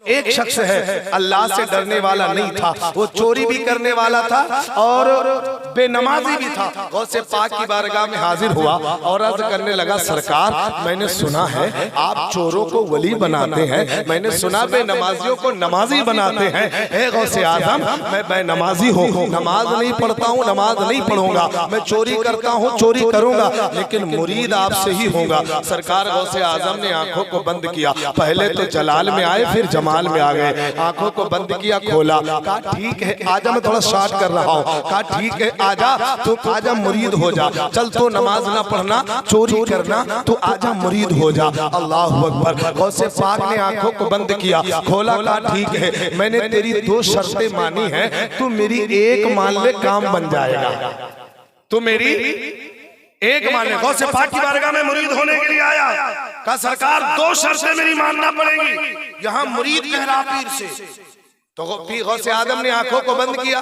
एक शख्स है अल्लाह से डरने वाला नहीं था, वो चोरी भी करने वाला था और बेनमाजी भी था। गौसे पाक की बारगाह में हाजिर हुआ और अर्ज करने लगा, सरकार मैंने सुना है आप चोरों को वली बनाते हैं, मैंने सुना बेनमाजियों को नमाजी बनाते हैं। हे गौसे आजम मैं बेनमाजी हूँ, नमाज नहीं पढ़ता हूँ, नमाज नहीं पढ़ूंगा, मैं चोरी करता हूँ, चोरी करूंगा, लेकिन मुरीद आपसे ही होगा। सरकार गौसे आजम ने आंखों को बंद किया, पहले तो जलाल में आए फिर जमाल में आ गए। आंखों को बंद किया, खोला, कहा ठीक है आजा, मैं थोड़ा शॉर्ट कर रहा हूँ, कहा ठीक है आजा, तू आजा मुरीद हो जा, चल तो नमाज ना पढ़ना, चोरी करना, तू आजा मुरीद हो जा। अल्लाह अकबर। गौसे पाक ने आंखों को बंद किया, खोला, कहा ठीक है मैंने तेरी 2 शर्तें मानी है, तू मेरी एक मान ले काम बन जाएगा, तू मेरी एक मान ले। गौसे पाक की बारगाह में मुरीद होने के लिए आया, कहा सरकार 2 शर्तें मेरी मानना पड़ेंगी। यहाँ मुरीद कह रहा पीर से, तो गौसे आदम ने आंखों को बंद किया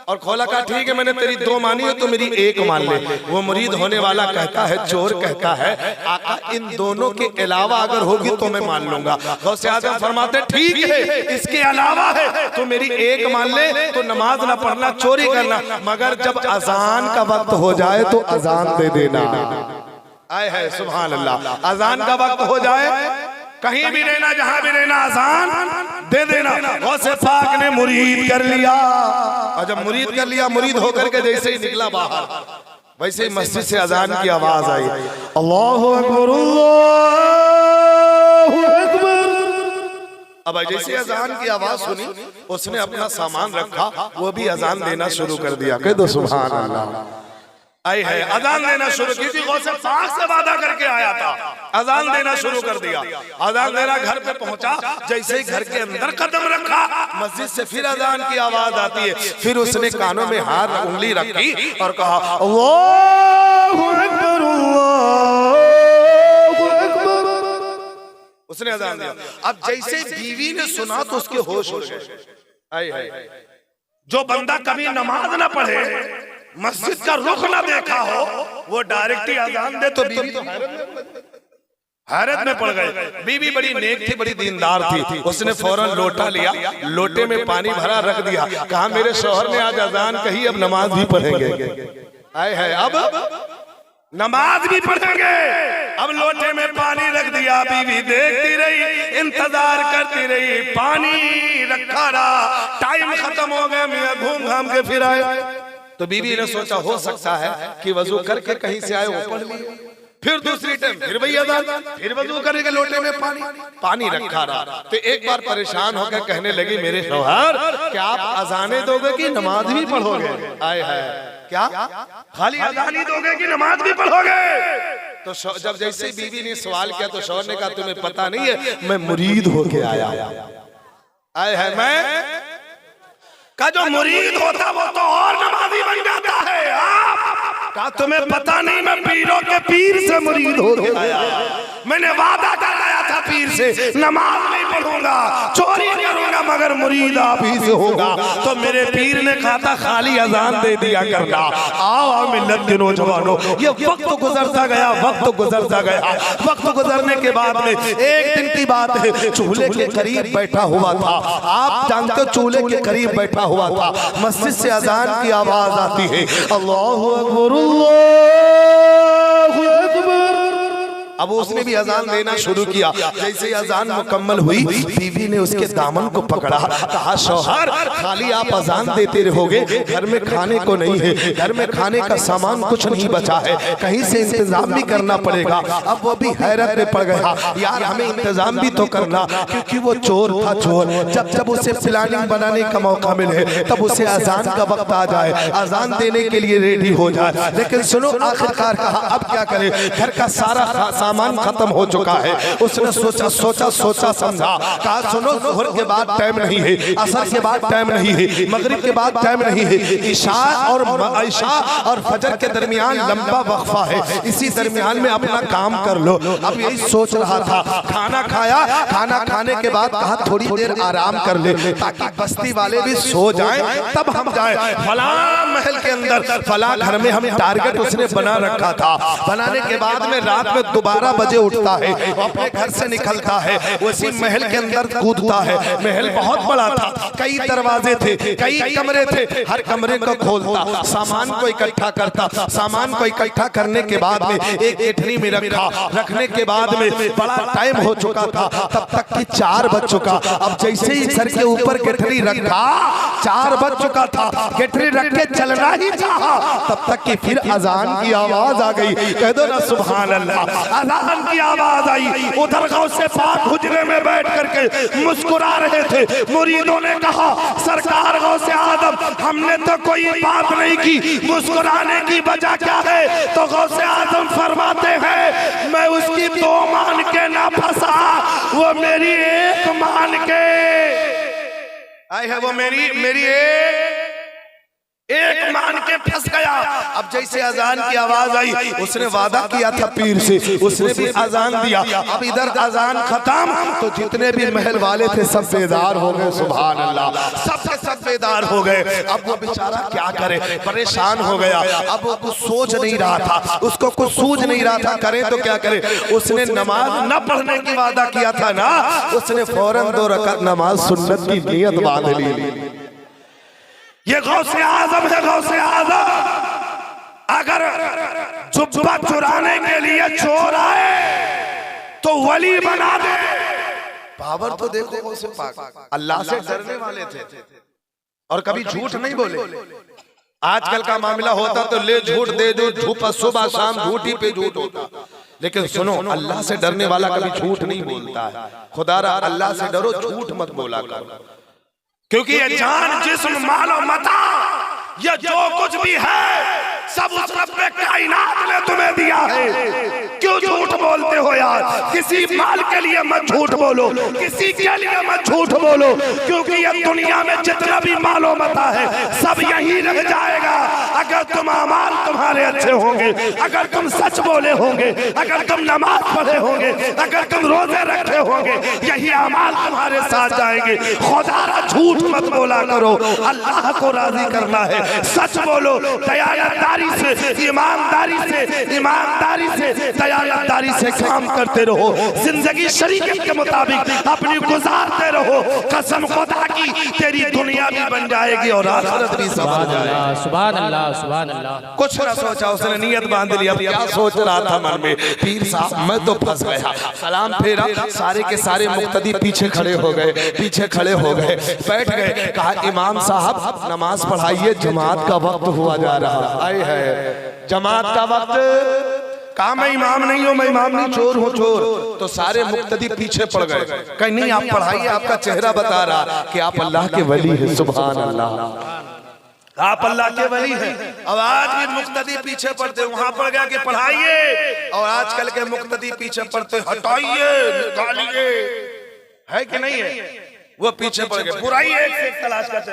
और खोला, कहा ठीक है मैंने तेरी 2 मानी है, तो मेरी एक मान ले। वो मुरीद होने वाला कहता है, चोर कहता है, आका इन दोनों के अलावा अगर होगी तो मैं मान लूंगा। गौसे आदम फरमाते ठीक है इसके अलावा है तो मेरी एक मान ले, तो नमाज ना पढ़ना, चोरी करना, मगर जब अजान का वक्त हो जाए तो अजान दे देना। आए है सुभान अल्लाह, अजान का वक्त हो जाए कहीं भी रहना, जहां भी रहना, आसान दे देना। गौसे पाक ने मुरीद कर लिया, और जब मुरीद कर लिया, मुरीद होकर के जैसे ही निकला बाहर, वैसे ही मस्जिद से अजान की आवाज आई, अल्लाहु अकबर अल्लाहु अकबर। अब जैसे अजान की आवाज सुनी, उसने अपना सामान रखा, वो भी अजान देना शुरू कर दिया। कह दो सुभान अल्लाह। आई है अजान देना शुरू की थी, गौसे पाक से वादा करके आया था, अजान देना शुरू कर दिया। अजान देना घर पे पहुंचा, जैसे ही घर के अंदर कदम रखा, मस्जिद से फिर अजान की आवाज आती है। फिर उसने कानों में हाथ उंगली रखी और कहा अल्लाहु अकबर अल्लाहु अकबर। उसने अजान दिया। अब जैसे बीवी ने सुना तो उसके होश हो गए। आई है जो बंदा कभी नमाज ना पढ़े, मस्जिद का रुख ना देखा हो, वो डायरेक्ट ही अजान दे तो बीवी तो हैरत में पड़ गए। बीवी बड़ी नेक थी, बड़ी दीनदार थी, उसने फौरन लोटा लिया, लोटे में पानी भरा रख दिया, कहा मेरे शौहर ने आज अजान कही, अब नमाज भी पढ़ेंगे। आए है अब नमाज भी पढ़ेंगे। अब लोटे में पानी रख दिया, बीवी देखती रही, इंतजार करती रही, पानी रखा रहा, टाइम खत्म हो गया, मियां घूम घाम के फिर आए। तो बीवी ने सोचा हो सकता है कि वजू करके कहीं से आए, वो पढ़ लिए। फिर दूसरी टाइम फिर वही अजान, फिर वजू करके लोटे में पानी रखा रहा। तो एक बार परेशान होकर कहने लगी, मेरे शौहर क्या आप अजाने दोगे कि नमाज भी पढ़ोगे? आए है क्या खाली अजान ही दोगे कि नमाज भी पढ़ोगे? तो जब जैसे बीवी ने सवाल किया तो शौहर ने कहा तुम्हें पता नहीं है मैं मुरीद होके आया। आए है मैं का जो मुरीद होता वो तो और नमाजी बन जाता है। का तुम्हें पता नहीं मैं पीरों के पीर से मुरीद हो गया, मैंने वादा कर आया था पीर से, नमाज नहीं पढ़ूंगा, चोरी करूंगा, मगर मुरीद आप ही से होगा। तो मेरे पीर ने कहा था खाली अजान दे दिया करना। आओ मिल्लत के नौजवानों, ये वक्त गुजरता गया, वक्त गुजरता गया। वक्त गुजरने के बाद में एक दिन की बात है, चूल्हे के करीब बैठा हुआ था, आप जानते हो चूल्हे के करीब बैठा हुआ था, मस्जिद से अजान की आवाज आती है, अल्लाहु अकबर अल्लाहु अकबर। अब उसने भी अजान देना शुरू किया। जैसे अजान मुकम्मल हुई, बीवी ने उसके दामन को पकड़ा, कहा शौहर खाली आप अजान देते रहोगे, घर में खाने को नहीं है, घर में खाने का सामान कुछ नहीं बचा है, कहीं से इंतजाम भी करना पड़ेगा। अब वो भी हैरत में पड़ गया, यार हमें इंतजाम भी तो करना, क्योंकि वो चोर था चोर। जब जब उसे प्लानिंग बनाने का मौका मिले तब उसे अजान का वक्त आ जाए, अजान देने के लिए रेडी हो जाए। लेकिन सुनो आखिरकार कहा अब क्या करे, घर का सारा सामान खत्म हो चुका है। उसने सोचा सोचा सोचा समझा, कहा सुनो ज़ोहर के बाद टाइम नहीं है, असर के बाद टाइम नहीं है, मगरिब के बाद टाइम नहीं है, इशा और फजर के दरमियान लंबा वक्फा है, इसी दरमियान में अपना काम कर लो। अब यही सोच रहा था, खाना खाया, खाना खाने के बाद कहा थोड़ी देर आराम कर ले ताकि बस्ती वाले भी सो जाएं, तब हम जाएं फला महल के अंदर, फला घर में। हम टारगेट उसने बना रखा था। बनाने के बाद में रात में दोबारा 12 बजे उठता है, वो अपने घर से निकलता है, उसी महल के अंदर कूदता है। महल बहुत बड़ा था, कई दरवाजे थे, कई कमरे थे, हर कमरे को खोलता, सामान को इकट्ठा करता, सामान को इकट्ठा करने के बाद में एक गठरी में रखा, रखने के बाद में बड़ा टाइम हो चुका था, तब तक कि 4 बज चुका। अब जैसे ही सर के ऊपर गठरी रखा, 4 बज चुका था, गठरी रख के चलना ही चाहा, तब तक कि फिर अजान की आवाज आ गई। कह दो ना सुभान अल्लाह। अजान की आवाज आई, उधर गौसे पाक हुजरे में बैठ करके मुस्कुरा रहे थे। मुरीदों ने कहा सरकार गौसे आदम, हमने तो कोई बात नहीं की, मुस्कुराने की वजह क्या है? तो गौसे आदम फरमाते हैं मैं उसकी 2 मान के ना फंसा, वो मेरी 1 मान के आई है, वो मेरी एक मान के फंस गया। अब जैसे अजान की आवाज आई, उसने वादा किया था पीर से, उसने भी अजान दिया। अब इधर अजान खत्म तो जितने भी महल वाले थे सब बेदार हो गए, सुभान अल्लाह, सबके सब बेदार हो गए। अब वो बेचारा क्या करे, परेशान हो गया। अब वो कुछ सोच नहीं रहा था, उसको कुछ सूझ नहीं रहा था, करे तो क्या करे। उसने नमाज न पढ़ने की वादा किया था ना, उसने फौरन 2 रकात नमाज सुन्नत की नियत बांध ली। ये गौसे आजम है, गौसे आजम। अगर जुब्बा चुराने के लिए चोर आए तो वली बना दे। पावर तो देखो गौसे पाक, अल्लाह से डरने वाले थे और कभी झूठ नहीं बोले। आजकल का मामला होता तो ले झूठ दे दो, झूठ सुबह शाम झूठी पे झूठ होता। लेकिन सुनो, अल्लाह से डरने वाला कभी झूठ नहीं बोलता है। खुदारा अल्लाह से डरो, झूठ मत बोला करो, क्योंकि ये जान जिस्म मालो मता, ये जो कुछ भी है सब उस रब्बे कायनात ने तुम्हें दिया है। क्यों झूठ बोलते हो यार? किसी माल के लिए मत झूठ बोलो, किसी के लिए मत झूठ बोलो, क्योंकि ये दुनिया में जितना भी मालो मता है सब यही रह जाएगा। अगर तुम अमाल तुम्हारे अच्छे होंगे, अगर तुम सच बोले होंगे, अगर तुम नमाज पढ़े होंगे, अगर तुम रोजे रखे होंगे, यही अमाल तुम्हारे साथ जाएंगे। खुदारा झूठ मत बोला करो, अल्लाह को राजी करना है। सच बोलो, दयालतदारी से, ईमानदारी से, दयालतदारी से काम करते रहो। जिंदगी शरीयत के मुताबिक अपनी गुजारते रहो। कसम खुदा की तेरी दुनिया भी बन जाएगी और आखिरत भी संवर जाएगी। सुभान अल्लाह, सुभान अल्लाह। कुछ ना सोचा, उसने नियत बांध ली। अब क्या सोच रहा था मन में? पीर साहब मैं तो फंस गया। सलाम फेरा, सारे के सारे मुक्तदी पीछे खड़े हो गए, पीछे खड़े हो गए, बैठ गए। कहा इमाम साहब नमाज पढ़ाइए, जमात का वक्त हुआ जा रहा है। जमात का वक्त। कहा मैं इमाम नहीं हूं, मैं इमाम नहीं, चोर हूं, चोर। तो सारे मुक्तदी पीछे पड़ गए। कहीं नहीं, आप पढ़ाइए, आपका चेहरा बता रहा कि आप अल्लाह के वली हैं। सुभान अल्लाह, आप अल्लाह के वली हैं। अब आज भी मुक्तदी पीछे पड़ते, वहां पड़ गया कि पढ़ाइए, और आजकल के मुक्तदी पीछे पड़ते हटाइए, निकालिए, है कि नहीं है? वो पीछे पड़ गए। बुराई एक से एक तलाश करते,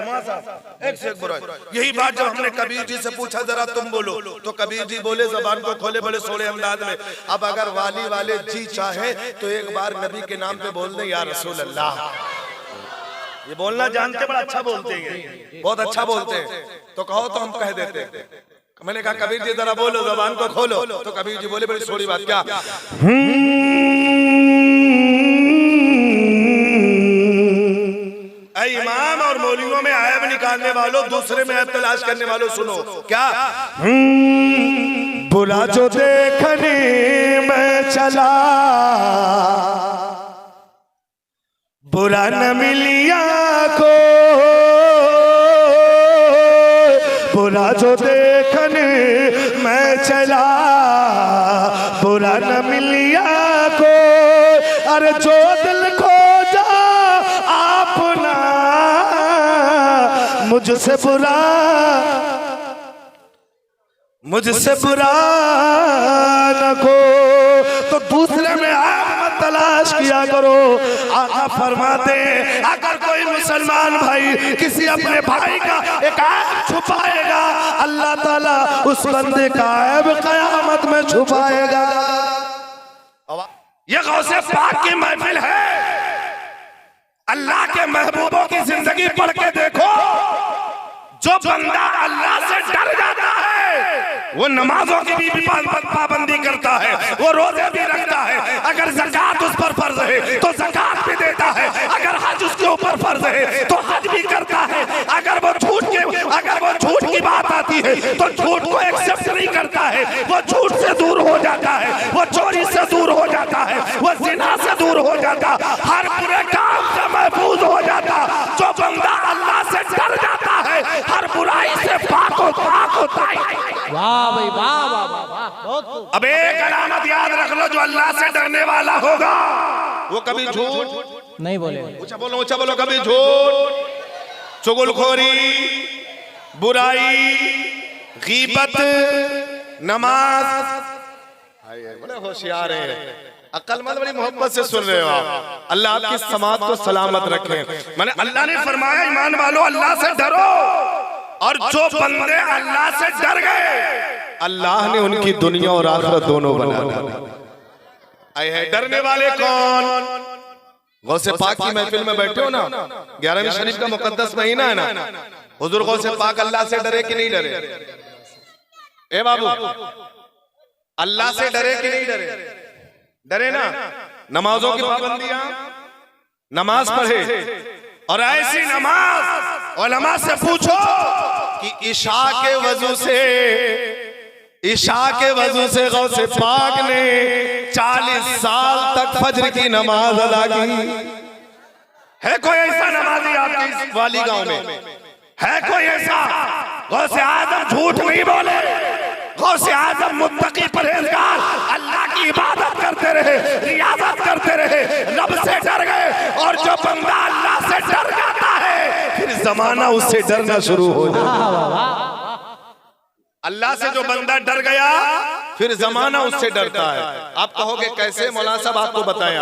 एक से एक बुराई। यही बात जब हमने कबीर जी से पूछा जरा तुम बोलो, तो कबीर जी बोले जबान को खोले बड़े सोले अंदाज में, अब अगर वाली वाले जी चाहे तो एक बार नबी के नाम पे बोल दे, या रसूल अल्लाह। ये बोलना जानते, बड़ा अच्छा बोलते हैं, बहुत अच्छा बोलते हैं। तो कहो तो हम कह देते हैं। मैंने कहा कबीर जी जरा बोलो, जबान को खोलो। तो कबीर जी बोले बड़ी सोड़ी बात, क्या? इमाम और मौलवियों में ऐब निकालने वालों, दूसरे में ऐब तलाश करने वालों, सुनो क्या? बुला जो देखने में चला, बुरा न मिलिया को, बुरा जो देखने में चला, बुरा न मिलिया को। अरे जो दिल खो जा अपना, मुझसे बुरा न को। तो दूसरे में आप मत तलाश किया करो। आका फरमाते अगर कोई मुसलमान भाई किसी अपने भाई का एक ऐब छुपाएगा, अल्लाह ताला उस बंदे का ऐब क़यामत में छुपाएगा। ये गौसे पाक की महफिल है। अल्लाह के महबूबों की जिंदगी पढ़ के देखो, जो बंदा अल्लाह से डर जाता है वो नमाजों की भी पाबंदी करता है, वो रोजे भी रखता है, अगर ज़कात उस पर फर्ज है तो ज़कात भी देता है, अगर हज उसके ऊपर फर्ज है तो हज भी करता है, अगर वो झूठ की बात आती है तो झूठ को एक्सेप्ट नहीं करता है, वो झूठ से दूर हो जाता है, वो चोरी से दूर हो जाता है, वो ज़िना से दूर हो जाता, हर बुरे काम से महफूज हो जाता। जो बंदा अल्लाह से डर जाता है हर बुराई से पाक होता है। वाह भाई वाह वाह वाह वाह, बहुत खूब। अब एक अलामत याद रख लो, जो अल्लाह से डरने वाला होगा वो कभी झूठ नहीं बोले। ऊंचा बोलो, कभी झूठ, चुगलखोरी, बुराई, गीबत, नमाज, बड़े होशियार हैं, अक्लमंद, बड़ी मोहब्बत से सुन रहे हो आप। अल्लाह आपकी समात को सलामत रखे। मैंने अल्लाह ने फरमाया ईमान वालो अल्लाह से डरो, और जो बंदे अल्लाह से डर गए अल्लाह ने उनकी दुनिया और आखिरत दोनों बना दी। डरने वाले कौन? गौसे पाक की महफिल में बैठे हो ना, 11वीं शरीफ का मुकद्दस महीना है ना, हुजूर गौसे पाक अल्लाह से डरे कि नहीं डरे? ए बाबू, अल्लाह से डरे कि नहीं डरे? डरे ना। नमाजों की पाबंदियां, नमाज पढ़े, और ऐसी नमाज उलमा से पूछो कि इशा के वजू से गौसे पाक ने 40 साल तक फजर की नमाज अदा की। है कोई ऐसा नमाजी आपकी वाली गांव में? है कोई ऐसा? गौसे आजम झूठ नहीं बोले, गौसे आजम मुत्तकी परहेजगार अल्लाह की इबादत करते रहे, रियाजत करते रहे, रब से डर गए। और जो बंदा अल्लाह से डर जाता है फिर जमाना उससे डरना शुरू हो जाता। अल्लाह से जो बंदा डर गया फिर जमाना उससे डरता है। आप कहोगे कैसे? मौलाना साहब आपको बताएं।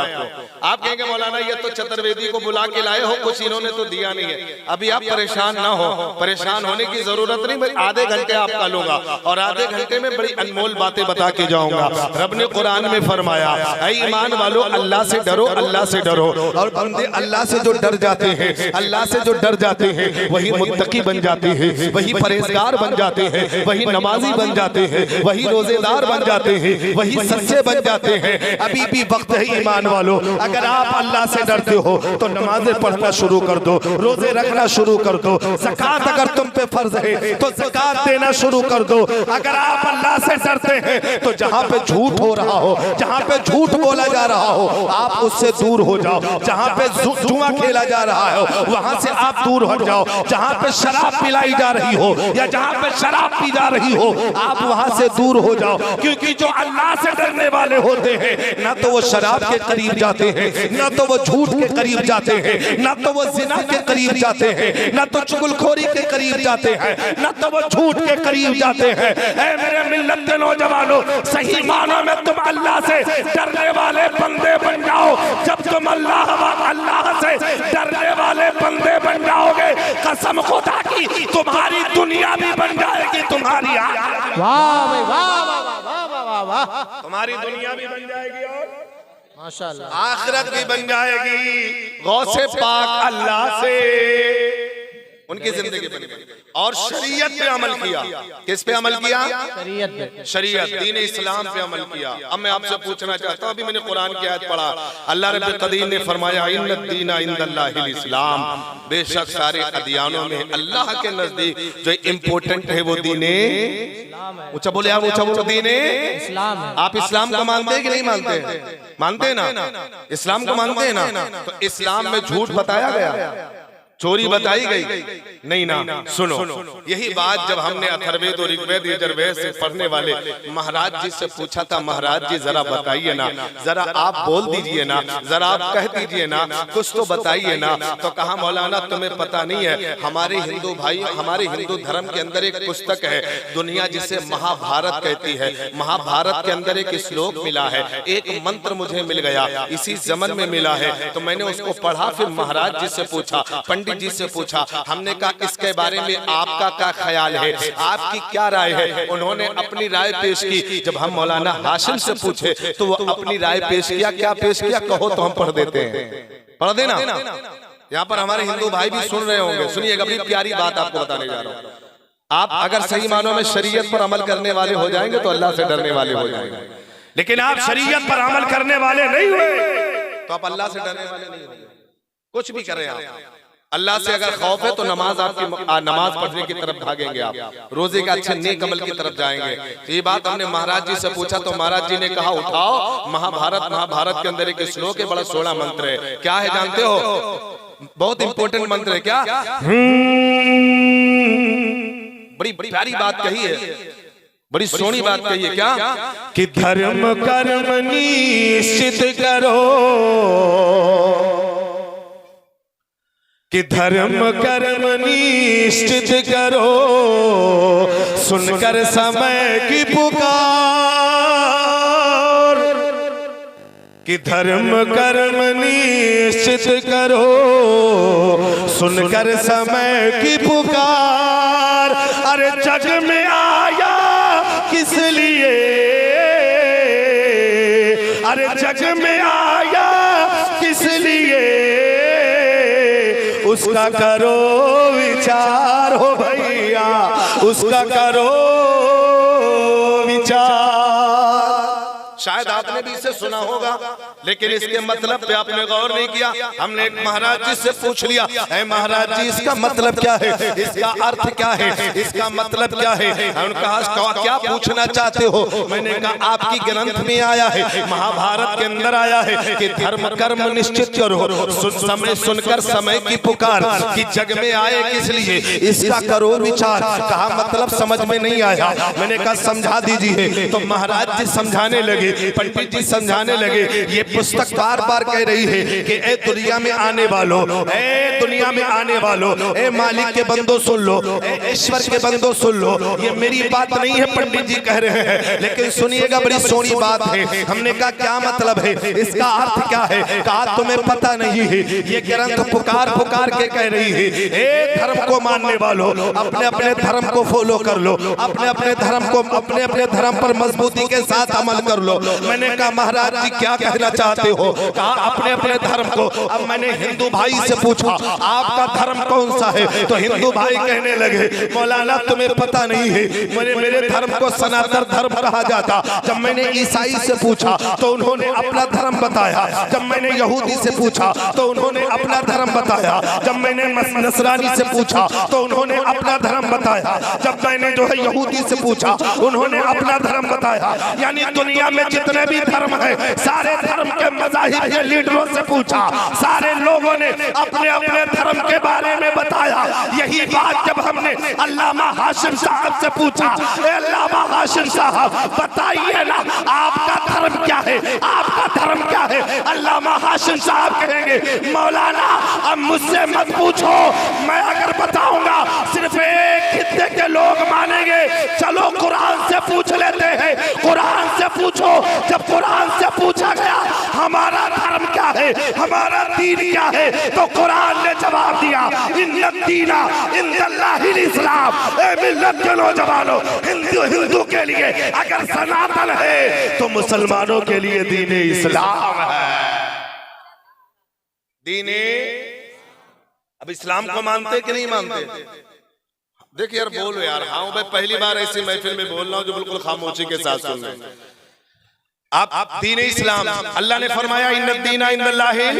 आप कहेंगे मौलाना ये तो चतुर्वेदी को बुला के लाए हो, कुछ इन्होंने तो दिया नहीं है। अभी आप परेशान ना हो, परेशान होने की जरूरत नहीं, मैं आधे घंटे आपका लूंगा और आधे घंटे में बड़ी अनमोल बातें बता के जाऊंगा। रब ने कुरान में फरमाया, ऐ ईमान वालों अल्लाह से डरो, अल्लाह से डरो। और बंदे अल्लाह से जो डर जाते हैं, अल्लाह से जो डर जाते हैं वही मुत्तकी बन जाते हैं, वही परहेजगार बन जाते हैं, वही नमाजी बन जाते हैं, वही रोजेदार बन जाते हैं, वही सच्चे बन जाते हैं। अभी भी वक्त है ईमान वालों, अगर आप अल्लाह से डरते हो तो नमाजें पढ़ना शुरू कर दो, रोजे रखना शुरू कर दो, ज़कात अगर तुम पे फर्ज है तो ज़कात देना शुरू कर दो। अगर आप अल्लाह से डरते हैं तो जहां पे झूठ हो रहा हो, जहां पे झूठ बोला जा रहा हो, आप उससे दूर हो जाओ। जहां पे जुआ खेला जा रहा है वहां से आप दूर हट जाओ। जहां पे शराब पिलाई जा रही हो या जहां पे शराब पी जा रही हो आप वहां से दूर हो जाओ। क्योंकि जो अल्लाह से डरने वाले होते हैं ना तो वो शराब के करीब जाते हैं, ना तो वो झूठ के करीब जाते हैं, ना तो वो जिना के करीब जाते हैं, ना तो चुगलखोरी के करीब जाते हैं, ना तो वो झूठ के करीब जाते हैं। ऐ मेरे मिल्लत के नौजवानों, सही मानों में तुम अल्लाह से डरने वाले बंदे बन जाओ। जब तुम अल्लाह से डरने वाले बंदे बन जाओगे, कसम खुदा की तुम्हारी दुनिया भी बन जाएगी, तुम्हारी वाह भाई वाह वाह वाह वाह वाह, तुम्हारी दुनिया भी बन जाएगी और माशाल्लाह आखिरत भी बन जाएगी। गौसे पाक अल्लाह से उनकी जिंदगी बन गई और शरीयत पे अमल किया। किस पे अमल किया? शरीयत, दीन इस्लाम पे अमल किया। अब मैं आपसे पूछना चाहता हूँ, अभी मैंने कुरान की आयत पढ़ा, अल्लाह रब्बुल कदीर ने फरमाया इन्नद-दीना इंदल्लाहिल इस्लाम, बेशक सारे अदियानों में अल्लाह के नजदीक जो इम्पोर्टेंट है वो दीने ऊंचा बोले, आप ऊंचा बोलो, दीने इस्लाम है। आप इस्लाम को मानते हैं कि नहीं मानते? मानते हैं ना? इस्लाम को मानते हैं ना? तो इस्लाम में झूठ बताया गया, चोरी बताई गई नहीं ना? सुनो, यही बात जब हमने अथर्ववेद और ऋग्वेद यजुर्वेद से पढ़ने वाले महाराज जी से पूछा था, महाराज जी जरा बताइए ना, जरा आप बोल दीजिए ना, जरा आप कह दीजिए ना, कुछ तो बताइए ना। तो कहा मौलाना तुम्हें पता नहीं है, हमारे हिंदू भाई, हमारे हिंदू धर्म के अंदर एक पुस्तक है दुनिया जिसे महाभारत कहती है, महाभारत के अंदर एक श्लोक मिला है, एक मंत्र मुझे मिल गया, इसी जमन में मिला है। तो मैंने उसको पढ़ा, फिर महाराज जी से पूछा, पंडित जी से पूछा, हमने कहा इसके बारे में आपका क्या ख्याल है, आपकी क्या राय है? उन्होंने अपनी राय पेश की। जब हम मौलाना हाशिम से पूछे तो वो अपनी राय पेश किया। क्या पेश किया कहो तो हम पढ़ देते हैं, पढ़ देना। यहाँ पर हमारे हिंदू भाई भी सुन रहे होंगे, सुनिएगा, बड़ी प्यारी बात आपको बताने जा रहा हूँ। आप अगर सही मानों में शरीयत पर अमल करने वाले हो जाएंगे तो अल्लाह से डरने वाले हो जाएंगे। लेकिन आप शरीयत पर अमल करने वाले नहीं हुए तो आप अल्लाह से डरने वाले नहीं होंगे। कुछ भी करें आप, अल्लाह से अगर खौफ है तो नमाज पढ़ने की तरफ भागेंगे, आप रोजे का अच्छे नेक अमल की तरफ जाएंगे। तो ये बात हमने महाराज जी से पूछा तो महाराज जी ने कहा उठाओ महाभारत के अंदर एक श्लोक है, बड़ा सोहना मंत्र है। क्या है जानते हो? बहुत इंपॉर्टेंट मंत्र है। क्या? बड़ी प्यारी बात कही है, बड़ी सोहनी बात कही है। क्या? कि धर्म कर्म निश्चित करो, कि धर्म कर्म निश्चित करो, सुनकर समय की पुकार। कि धर्म कर्म निश्चित करो, सुनकर समय की पुकार। अरे जग में आया किस लिए, अरे जग में आया किस लिए, उसका करो विचार हो भैया, उसका करो विचार। शायद आपने भी इसे सुना होगा, लेकिन इसके मतलब पे आपने गौर नहीं किया। हमने एक महाराज जी से पूछ लिया, ऐ महाराज जी इसका मतलब क्या है, इसका अर्थ क्या है, इसका मतलब क्या है? उन्होंने कहा क्या पूछना चाहते हो? मैंने कहा आपकी ग्रंथ में आया है, महाभारत के अंदर आया है कि धर्म कर्म निश्चित करो, समय सुनकर समय की पुकार। कि जग में आए किस लिए, इसका करो विचार। कहा मतलब समझ में नहीं आया। मैंने कहा समझा दीजिए। तो महाराज जी समझाने लगे, पंडित जी समझाने लगे। ये पुस्तक बार बार कह रही है कि ए दुनिया में आने वालों, ए दुनिया में आने वालों, ए मालिक के बंदो सुन लो, ए ईश्वर के बंदो सुन लो। ये मेरी बात नहीं है, पंडित जी कह रहे हैं, लेकिन सुनिएगा बड़ी सोहनी बात है। हमने कहा क्या मतलब है, इसका अर्थ क्या है? कहा तुम्हें पता नहीं है, ये ग्रंथ पुकार पुकार के कह रही है ए धर्म को मानने वालों, अपने अपने धर्म को फॉलो कर लो, अपने अपने धर्म को, अपने अपने धर्म पर मजबूती के साथ अमल कर लो। मैंने कहा महाराज जी क्या कहना चाहते हो? कहा अपने अपने धर्म को। अब मैंने हिंदू भाई से पूछा आपका धर्म कौन सा है? तो हिंदू भाई कहने लगे मौलाना तुम्हें पता नहीं है, मेरे धर्म को सनातन धर्म कहा जाता। जब मैंने ईसाई से पूछा तो उन्होंने अपना धर्म बताया, जब मैंने यहूदी से पूछा तो उन्होंने अपना धर्म बताया, जब मैंने नसरानी से पूछा तो उन्होंने अपना धर्म बताया, जब मैंने जो है यहूदी से पूछा उन्होंने अपना धर्म बताया। यानी दुनिया में जितने भी धर्म है सारे धर्म के मज़ाहिब के लीडरों से पूछा, सारे लोगों ने अपने अपने धर्म के बारे में बताया। यही बात जब हमने अल्लामा हाशिम साहब से पूछा, अल्लामा हाशिम साहब बताइए ना आपका धर्म क्या है, आपका धर्म क्या है? अल्लामा हाशिम साहब कहेंगे मौलाना अब मुझसे मत पूछो, मैं अगर बताऊंगा सिर्फ एक खित्ते के लोग मानेंगे। चलो कुरान से पूछ लेते हैं, कुरान से पूछो। जब कुरान से पूछा गया हमारा धर्म क्या है, हमारा दीन क्या है, तो कुरान ने जवाब दिया इन्ना दीना इंदल्लाहिल इस्लाम। ए मिल्लत के नौजवानों, हिंदू के लिए अगर सनातन है तो मुसलमानों के लिए दीन इस्लाम है। दीने अब इस्लाम को मानते कि नहीं मानते? देखिए यार बोलो यार। हाँ मैं पहली बार ऐसी महफिल में बोल रहा हूँ जो बिल्कुल खामोशी के साथ सुन रहे हैं। आप दीन इस्लाम, अल्लाह ने फरमाया इन्ना दीना इंदल्लाहि,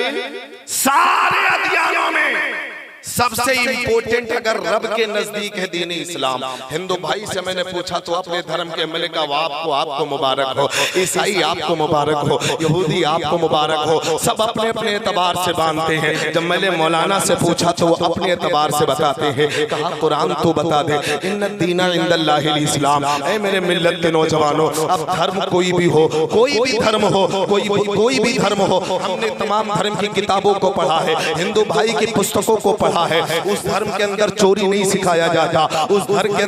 सारे अदियानों में सबसे इंपॉर्टेंट अगर रब के नजदीक है दीन इस्लाम। हिंदू भाई से मैंने पूछा तो अपने धर्म के मलिक आपको मुबारक हो, ईसाई आपको मुबारक हो, यहूदी आपको मुबारक हो, सब अपने अपने एतबार से बांधते हैं। जब मैंने मौलाना से पूछा तो वो अपने एतबार से बताते हैं। कहा कुरान तो बता दे इन्ना दीना इंदल्लाहिल इस्लाम। ऐ मेरे मिल्लत के नौजवानों, अब धर्म कोई भी हो, कोई भी धर्म हो, कोई भी धर्म हो, हमने तमाम धर्म की किताबों को पढ़ा है, हिंदू भाई की पुस्तकों को पढ़ा है। उस धर्म के अंदर चोरी नहीं सिखाया जाता, उस धर्म के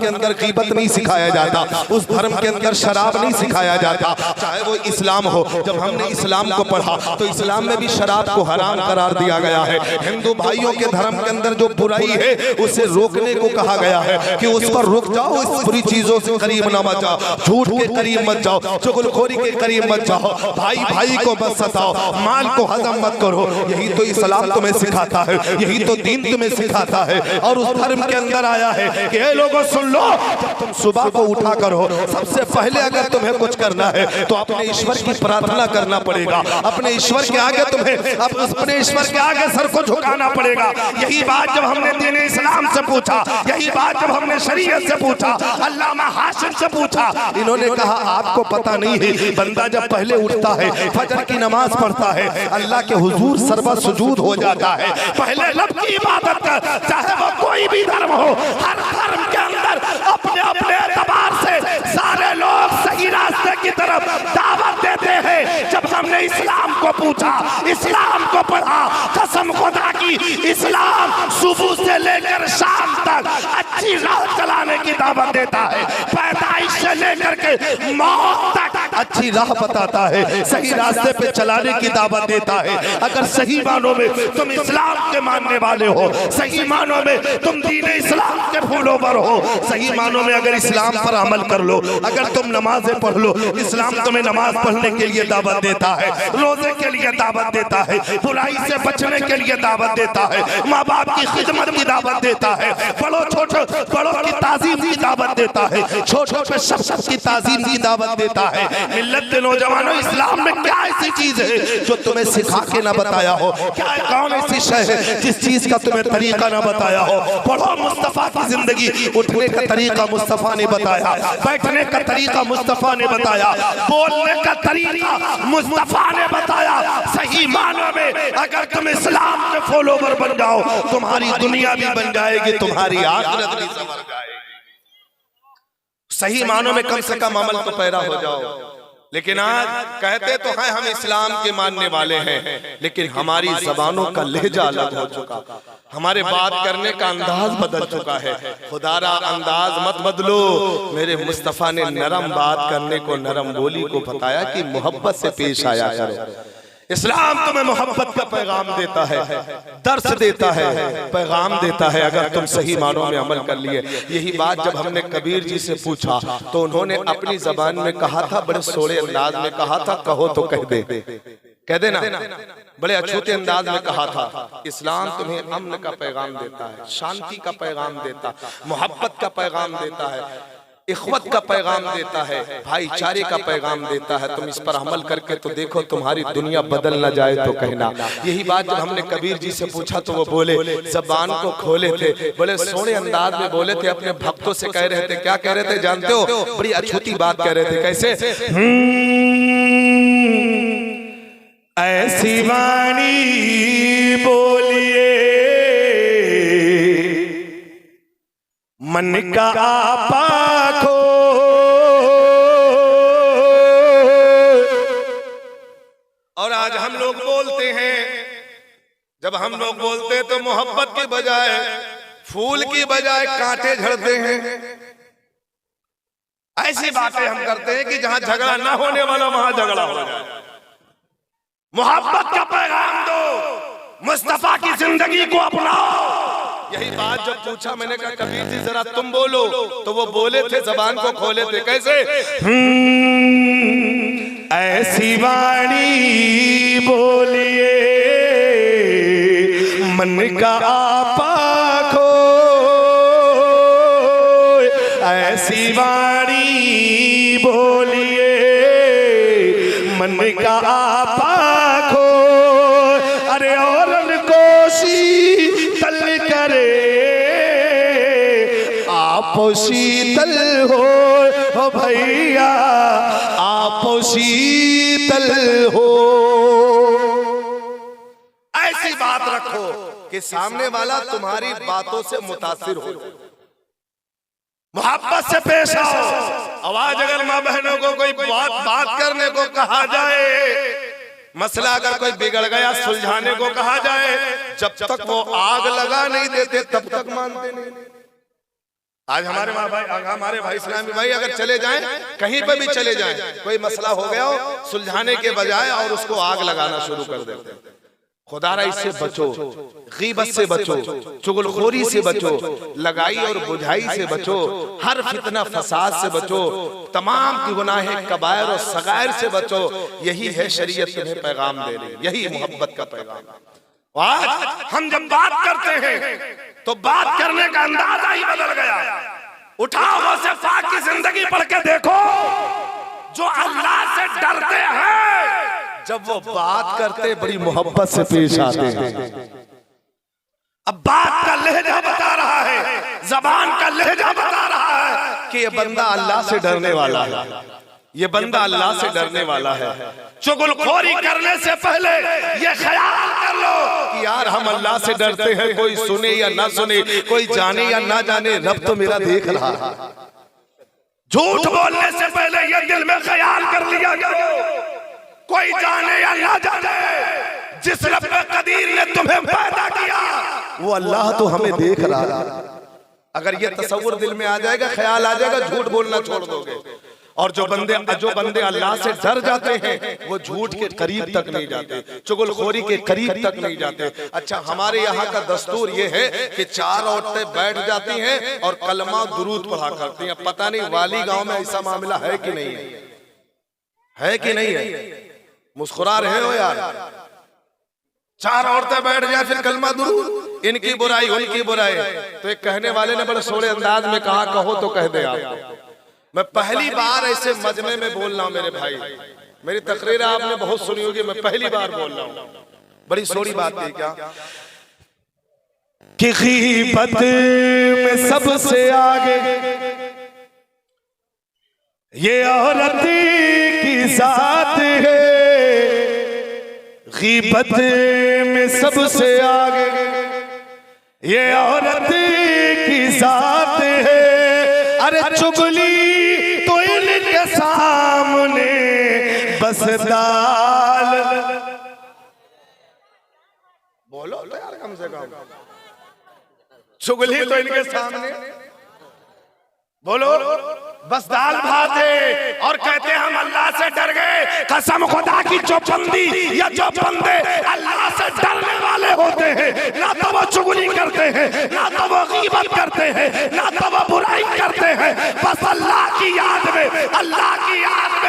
अंदर गीबत नहीं सिखाया जाता, उस धर्म के अंदर शराब नहीं सिखाया जाता, चाहे वो इस्लाम हो। जब हमने इस्लाम को पढ़ा तो इस्लाम में भी शराब को हराम करार दिया गया है। हिंदू भाइयों के धर्म के अंदर जो बुराई है उसे रोकने को कहा गया है कि उस पर रुक जाओ, इस बुरी चीजों से करीब ना मत जाओ, झूठ के करीब मत जाओ, चुगलखोरी के करीब मत जाओ, भाई भाई को मत सताओ, माल को हजम मत करो। यही तो इस्लाम तुम्हें सिखाता है। यही तो दीन तुम्हें सिखाता है और उस धर्म के अंदर आया है कि ये लोगों सुन लो, जब तुम सुबह को उठा करो सबसे पहले अगर तुम्हें कुछ करना है तो अपने ईश्वर की प्रार्थना करना पड़ेगा, अपने ईश्वर के आगे तुम्हें अपने ईश्वर के आगे सर को झुकाना पड़ेगा। यही बात जब हमने दीन इस्लाम से पूछा, यही बात जब हमने शरीयत से पूछा, अल्लामा हाशिम से पूछा, इन्होंने कहा आपको पता नहीं है, बंदा जब पहले उठता है फजर की नमाज पढ़ता है अल्लाह के हुजूर सर्वत सुजूद हो जाता है। पहले रब की इबादत कर, चाहे वो कोई भी धर्म हो, हर धर्म के अंदर अपने अपने एतबार से सारे लोग सही रास्ते की तरफ दावत देते हैं। जब हमने इस्लाम को पूछा, इस्लाम को पढ़ा, कसम खुदा की इस्लाम सुबह से लेकर शाम तक अच्छी राह चलाने की दावत देता है, पैदाइश से लेकर के मौत तक अच्छी राह बताता है, सही रास्ते पे चलाने की दावत देता है। अगर सही मानों में तुम इस्लाम के मानने वाले हो, सही मानों में तुम दीन इस्लाम के फूलों पर हो, सही मानों में अगर इस्लाम पर अमल कर लो, अगर तुम नमाजें पढ़ लो, इस्लाम तुम्हें नमाज पढ़ने के लिए दावत देता है, रोजे के लिए दावत देता है, बुराई से बचने के लिए दावत देता है, माँ बाप की खिदमत की दावत देता है, बड़ों की ताजीम की दावत देता है, छोटों पे शब्द की ताजीम की दावत देता है। मिल्लत के नौजवानों, इस्लाम में क्या ऐसी चीज है जो तुम्हें सिखा के ना बताया हो? क्या कौन ऐसी शय है जिस चीज का तुम्हें तरीका ना बताया हो? पढ़ो मुस्तफा की जिंदगी, उठने का तरीका मुस्तफा ने बताया, बैठने का तरीका मुस्तफा ने बताया, बोलने का तरीका मुस्तफा ने बताया। सही मानों में अगर तुम इस्लाम के फॉलोवर बन जाओ, तुम्हारी दुनिया भी बन जाएगी, तुम्हारी आखिरत भी संवर जाएगी। सही मानों में कम से कम अमल तो पैदा हो जाओ। लेकिन आज कहते तो हैं हम इस्लाम के मानने वाले हैं, लेकिन हमारी जबानों का लहजा अलग हो चुका, हमारे बात करने का अंदाज बदल चुका है। खुदारा अंदाज मत बदलो, मेरे मुस्तफा ने नरम बात करने को, नरम बोली को बताया कि मोहब्बत से पेश आया करो। इस्लाम तुम्हें मोहब्बत का पैगाम देता है, दर्स देता है, पैगाम देता है, अगर तुम सही मानों में अमल कर लिए। यही बात जब हमने कबीर जी से पूछा तो उन्होंने अपनी जबान में कहा था, बड़े सोड़े अंदाज में कहा था, कहो तो कह दे ना, बड़े अछूते अंदाज में कहा था, इस्लाम तुम्हें अमन का पैगाम देता है, शांति का पैगाम देता है, मोहब्बत का पैगाम देता है, इख्वत का पैगाम देता है, भाईचारे का पैगाम देता है। तुम इस पर अमल करके तो देखो तुम्हारी दुनिया बदल ना जाए तो कहना। यही बात जब हमने कबीर जी से पूछा तो वो बोले, जबान को खोले थे, बड़े सोने अंदाज में बोले थे, अपने भक्तों से कह रहे थे, क्या कह रहे थे जानते हो? बड़ी अछूती बात कह रहे थे। कैसे? ऐसी वाणी बोलिए मन का आपा खो, और आज हम लोग बोलते हैं, जब हम लोग बोलते तो मोहब्बत की बजाय फूल की बजाय कांटे झड़ते हैं। ऐसी बातें हम करते हैं कि जहां झगड़ा ना होने वाला वहां झगड़ा हो जाए। मोहब्बत का पैगाम दो, मुस्तफा की जिंदगी को अपनाओ। यही बात जब पूछा मैंने कहा कबीर जी जरा तुम बोलो, तो वो बोले थे, जबान को खोले थे। कैसे? ऐसी वाणी बोलिए मन का आपा खो, ऐसी वाणी बोलिए मन का आपा खो। अरे और को शीतल करे आप शीतल हो भैया, आप शीतल हो। ऐसी बात रखो कि सामने वाला तुम्हारी बातों से मुतासिर हो, मोहब्बत से पेश आओ। आवाज अगर माँ बहनों को कोई बात करने को कहा जाए, मसला अगर कोई बिगड़ गया सुलझाने को कहा जाए, जब तक वो आग लगा नहीं देते तब तक मानते नहीं। आज हमारे हमारे भाई इस्लामी भाई अगर चले जाएं, कहीं पे भी चले जाएं, कोई मसला हो गया हो, सुलझाने के बजाय और उसको आग लगाना शुरू कर देते हैं। खुदारा इससे बचो, गीबत से बचो, चुगलखोरी से बचो, लगाई और बुझाई से बचो, हर फितना फसाद से बचो, तमाम गुनाह कबायर और सगायर से बचो। यही है शरीयत तुम्हें पैगाम दे रही, यही मोहब्बत का पैगाम। आज हम जब बात करते हैं तो बात करने का अंदाजा ही बदल गया। उठाओ गौसे पाक की जिंदगी पढ़ के देखो, जो अल्लाह से डरते हैं जब वो बात करते बड़ी मोहब्बत से पेश आते हैं। अब बात का लहजा बता रहा है, जबान का लहजा बता रहा है कि ये बंदा अल्लाह से डरने वाला है, ये बंदा अल्लाह से डरने वाला है। चुगलखोरी करने से पहले ये ख्याल कर लो कि यार हम अल्लाह से डरते हैं, कोई सुने या ना सुने, कोई जाने या ना जाने, रब तो मेरा देख रहा है। झूठ बोलने से पहले ये दिल में ख्याल कर लिया करो, कोई जाने या ना जाने, जिस रब कदीर ने तुम्हें पैदा किया वो अल्लाह तो हमें देख रहा है। अगर ये तसव्वुर दिल में आ जाएगा, ख्याल आ जाएगा, झूठ बोलना छोड़ दोगे। और जो बंदे अल्लाह से डर जाते हैं वो झूठ के करीब तक नहीं जाते, चुगलखोरी के करीब तक नहीं जाते। अच्छा, हमारे यहाँ का दस्तूर ये है कि 4 औरतें बैठ जाती हैं और कलमा दुरूद पढ़ा करती हैं। पता नहीं वाली गांव में ऐसा मामला है कि नहीं है कि नहीं है? मुस्कुरा रहे हो यार। 4 औरतें बैठ जाए फिर कलमा दुरूद, इनकी बुराई उनकी बुराई। तो एक कहने वाले ने बड़े सोहरे अंदाज में कहा, कहो तो कह दे आप। मैं पहली बार ऐसे मजमे में बोल रहा हूं मेरे भाई, मेरी तकरीर आपने बहुत सुनी होगी, मैं पहली बार बोल रहा हूं। बड़ी सोहरी बात है क्या कि गीबत में सबसे आगे ये औरत की जात है, गीबत में सबसे आगे ये औरत की जात है। अरे चुगली तो इनके सामने बस दाल, बोलो तो यार कम से कम, चुगली तो इनके सामने बोलो बस दाल भात है। और कहते हैं हम अल्लाह से डर गए। कसम खुदा की, जो बंदी या जो बंदे अल्लाह से डरने वाले होते हैं, ना तो वो चुगली करते हैं, ना तो वो गीबत करते हैं, ना तो वो बुराई करते हैं, बस अल्लाह की याद में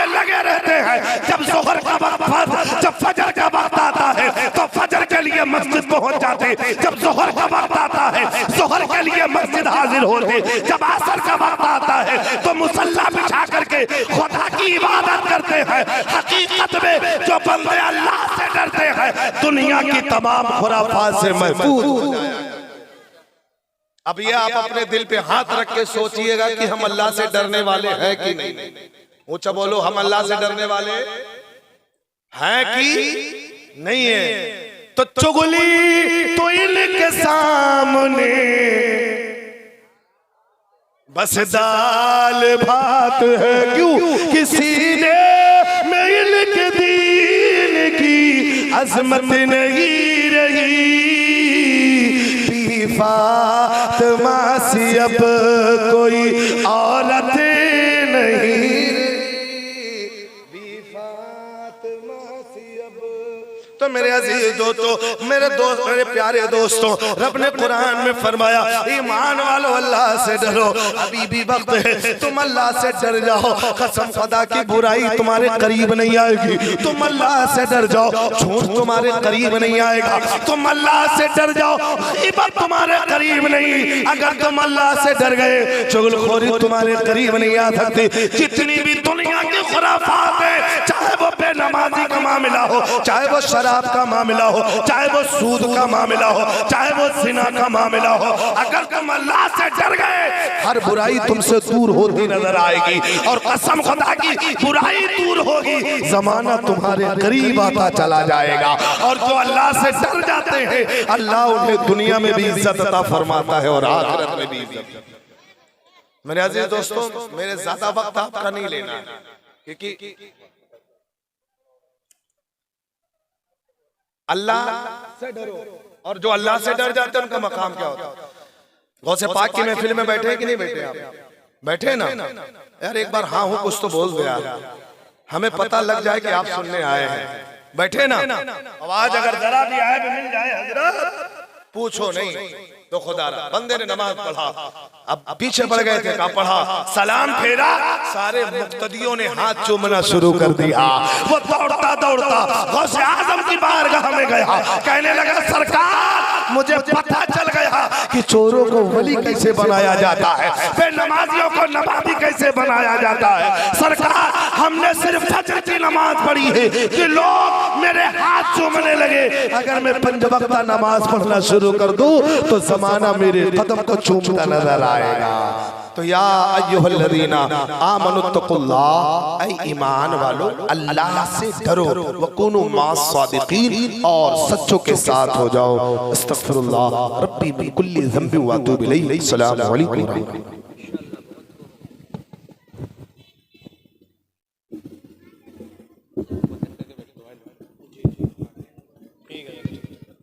लगे रहते हैं। जब जोहर का वक्त, जब फजर का वक्त आता है तो फजर के लिए मस्जिद पहुंच जाते, जब जोहर का वक्त आता है जोहर के लिए मस्जिद हाजिर होते, जब असर का वक्त आता है तो मुसल्ला बिछा करके खुदा की इबादत करते हैं। हकीकत में जो बंदे अल्लाह से डरते हैं दुनिया की तमाम खुराफात से महफूज हो जाएगा। अब ये आप अपने दिल पे हाथ रख के सोचिएगा कि हम अल्लाह से डरने वाले हैं कि नहीं। ऊंचा बोलो, हम अल्लाह से डरने वाले हैं कि नहीं है? तो चुगली तो इनके सामने बस दाल भात है, क्यों किसी ने में इनके दीन की अजमत नहीं रही। फातिमा सी अब कोई औरत नहीं, तो मेरे अजीज दोस्तों, मेरे दोस्त, मेरे प्यारे दोस्तों, रब ने कुरान में फरमाया ईमान वालों अल्लाह से डरो। अभी भी वक्त है, तुम अल्लाह से डर जाओ। कसम खुदा की, बुराई तुम्हारे करीब नहीं आएगी, तुम अल्लाह से डर जाओ। झूठ तुम्हारे करीब नहीं आएगा, तुम अल्लाह से डर जाओ। गीबत तुम्हारे करीब नहीं, अगर तुम अल्लाह से डर गए, चुगलखोरी तुम्हारे करीब नहीं आ सकती। जितनी भी दुनिया की खुराफात है, चाहे वो बेनमाजी का मामला हो, चाहे वो शराब का मामला हो, चाहे वो सूद का मामला हो, चाहे वो जिना का मामला हो, अगर तुम अल्लाह से डर गए हर बुराई तुमसे दूर होती नजर आएगी। और कसम खुदा की, बुराई दूर होगी, जमाना तुम्हारे करीब आता चला जाएगा। और जो अल्लाह से डर जाते हैं अल्लाह उन्हें दुनिया में भी इज्जत अता फरमाता है और आखिरत में भी इज्जत। मेरे अजीज दोस्तों, मेरे ज्यादा वक्त आपका नहीं लेना, क्योंकि अल्लाह से डरो। और जो अल्लाह से डर जाते हैं उनका मकाम क्या होता है? गौसे पाक की महफिल में बैठे हैं कि नहीं बैठे? आप बैठे ना यार, एक बार हाँ हूं कुछ तो बोल दो यार, हमें पता लग जाए कि आप सुनने आए हैं। बैठे ना, आवाज अगर जरा भी आए भी मिल जाए हजरत, पूछो नहीं। तो खुदा रहा बंदे ने नमाज पढ़ा, अब पीछे पड़ गए थे, कहा पढ़ा, सलाम फेरा, सारे मुक्तदियों ने हाथ चूमना शुरू कर दिया। वो दौड़ता दौड़ता गौसे आजम की बारगाह में गया, कहने लगा सरकार मुझे पता चल गया कि चोरों को वली कैसे बनाया जाता है, बेनमाजियों को नमाजी कैसे बनाया जाता है। सरकार हमने सिर्फ फजर की नमाज पढ़ी है कि लोग मेरे हाथ चूमने लगे, अगर मैं 5 वक्त नमाज पढ़ना शुरू कर दूं तो जमाना मेरे कदम को चूमता नजर आएगा। तो या अय्युहल्लज़ीना आमनुत्तकुल्लाह, ऐ ईमान वालो अल्लाह से डरो, वकुनु मास सादिकीन, और सच्चों के साथ हो जाओ। अस्तगफिरुल्लाह रब्बी मिन कुल्ली ज़ंबि व अतूबु इलैहि। अस्सलामु अलैकुम।